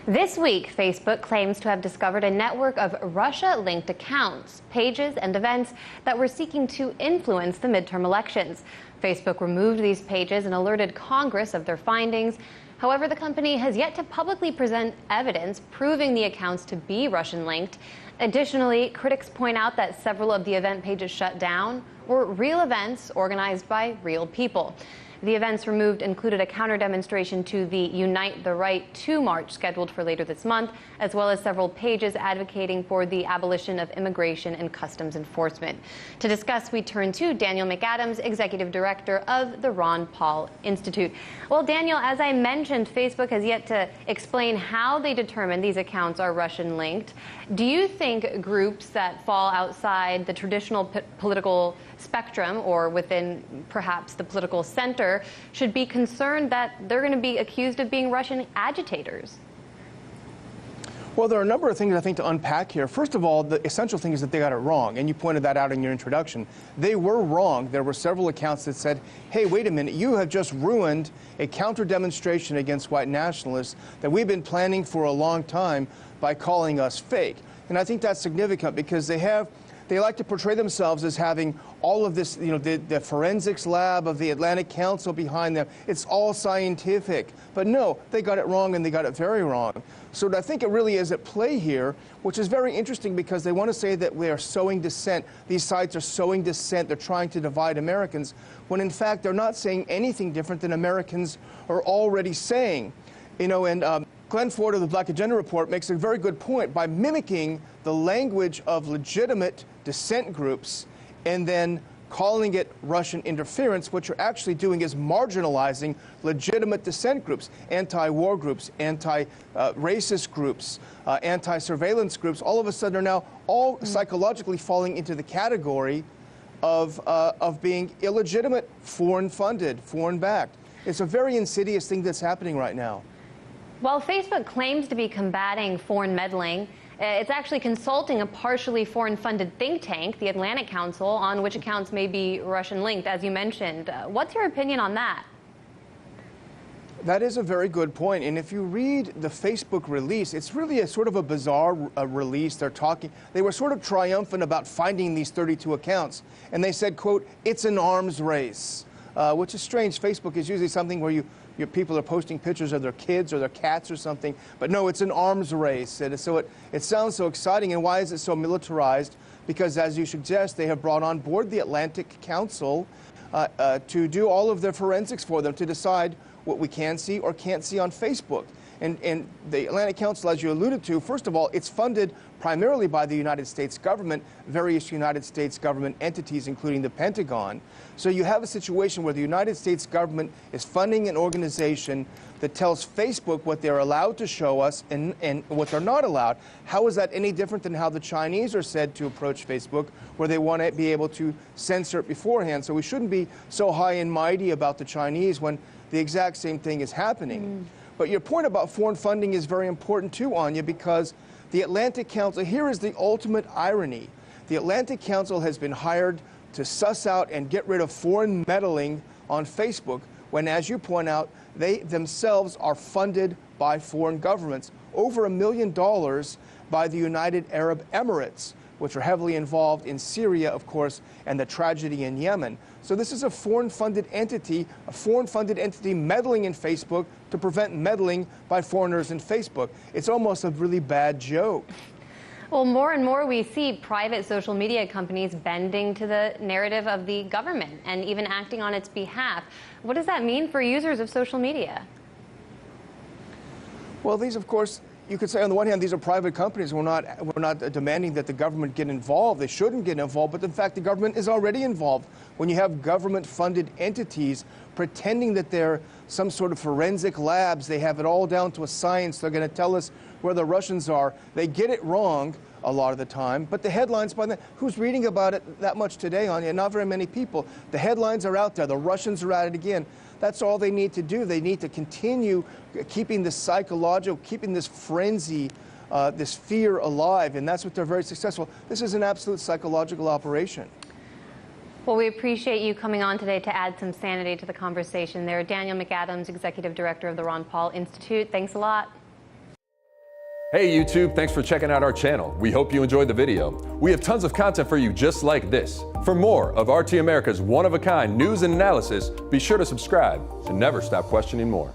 This week, Facebook claims to have discovered a network of Russia-linked accounts, pages, and events that were seeking to influence the midterm elections. Facebook removed these pages and alerted Congress of their findings. However, the company has yet to publicly present evidence proving the accounts to be Russian-linked. Additionally, critics point out that several of the event pages shut down were real events organized by real people. The events removed included a counter-demonstration to the Unite the Right to march scheduled for later this month, as well as several pages advocating for the abolition of immigration and customs enforcement. To discuss, we turn to Daniel McAdams, Executive Director of the Ron Paul Institute. Well, Daniel, as I mentioned, Facebook has yet to explain how they determine these accounts are Russian-linked. Do you think groups that fall outside the traditional political spectrum or within perhaps the political center should be concerned that they're going to be accused of being Russian agitators? Well, there are a number of things I think to unpack here. First of all, the essential thing is that they got it wrong, and you pointed that out in your introduction. They were wrong. There were several accounts that said, hey, wait a minute, you have just ruined a counter-demonstration against white nationalists that we've been planning for a long time by calling us fake. And I think that's significant because they like to portray themselves as having all of this, the forensics lab of the Atlantic Council behind them. It's all scientific. But no, they got it wrong, and they got it very wrong. So I think it really is at play here, which is very interesting because they want to say that we are sowing dissent. These sites are sowing dissent. They're trying to divide Americans, when in fact they're not saying anything different than Americans are already saying. Glenn Ford of the Black Agenda Report makes a very good point. By mimicking the language of legitimate dissent groups and then calling it Russian interference, what you're actually doing is marginalizing legitimate dissent groups, anti-war groups, anti-racist groups, anti-surveillance groups. All of a sudden are now all psychologically falling into the category of being illegitimate, foreign-funded, foreign-backed. It's a very insidious thing that's happening right now. While Facebook claims to be combating foreign meddling, it's actually consulting a partially foreign-funded think tank, the Atlantic Council, on which accounts may be Russian-linked, as you mentioned. What's your opinion on that? That is a very good point. And if you read the Facebook release, it's really a sort of a bizarre release. They were sort of triumphant about finding these 32 accounts. And they said, quote, it's an arms race, which is strange. Facebook is usually something where your people are posting pictures of their kids or their cats or something. But no, it's an arms race. And so it sounds so exciting. And why is it so militarized? Because, as you suggest, they have brought on board the Atlantic Council to do all of their forensics for them, to decide what we can see or can't see on Facebook. And the Atlantic Council, as you alluded to, first of all, it's funded primarily by the United States government, various United States government entities, including the Pentagon. So you have a situation where the United States government is funding an organization that tells Facebook what they're allowed to show us and what they're not allowed. How is that any different than how the Chinese are said to approach Facebook, where they want to be able to censor it beforehand? So we shouldn't be so high and mighty about the Chinese when the exact same thing is happening. But your point about foreign funding is very important too, Anya, because the Atlantic Council, here is the ultimate irony. The Atlantic Council has been hired to suss out and get rid of foreign meddling on Facebook, when, as you point out, they themselves are funded by foreign governments, over $1 million by the United Arab Emirates, which are heavily involved in Syria, of course, and the tragedy in Yemen. So this is a foreign-funded entity meddling in Facebook to prevent meddling by foreigners in Facebook. It's almost a really bad joke. Well, more and more we see private social media companies bending to the narrative of the government and even acting on its behalf. What does that mean for users of social media? Well, these, of course, you could say on the one hand, these are private companies. We're not demanding that the government get involved. They shouldn't get involved, but in fact, the government is already involved. When you have government-funded entities pretending that they're some sort of forensic labs, they have it all down to a science, they're going to tell us where the Russians are. They get it wrong a lot of the time, but the headlines by then, who's reading about it that much today, Anya? Not very many people. The headlines are out there. The Russians are at it again. That's all they need to do. They need to continue keeping this psychological, keeping this frenzy, this fear alive, and that's what they're very successful. This is an absolute psychological operation. Well, we appreciate you coming on today to add some sanity to the conversation there. Daniel McAdams, Executive Director of the Ron Paul Institute. Thanks a lot. Hey YouTube, thanks for checking out our channel. We hope you enjoyed the video. We have tons of content for you just like this. For more of RT America's one-of-a-kind news and analysis, be sure to subscribe and never stop questioning more.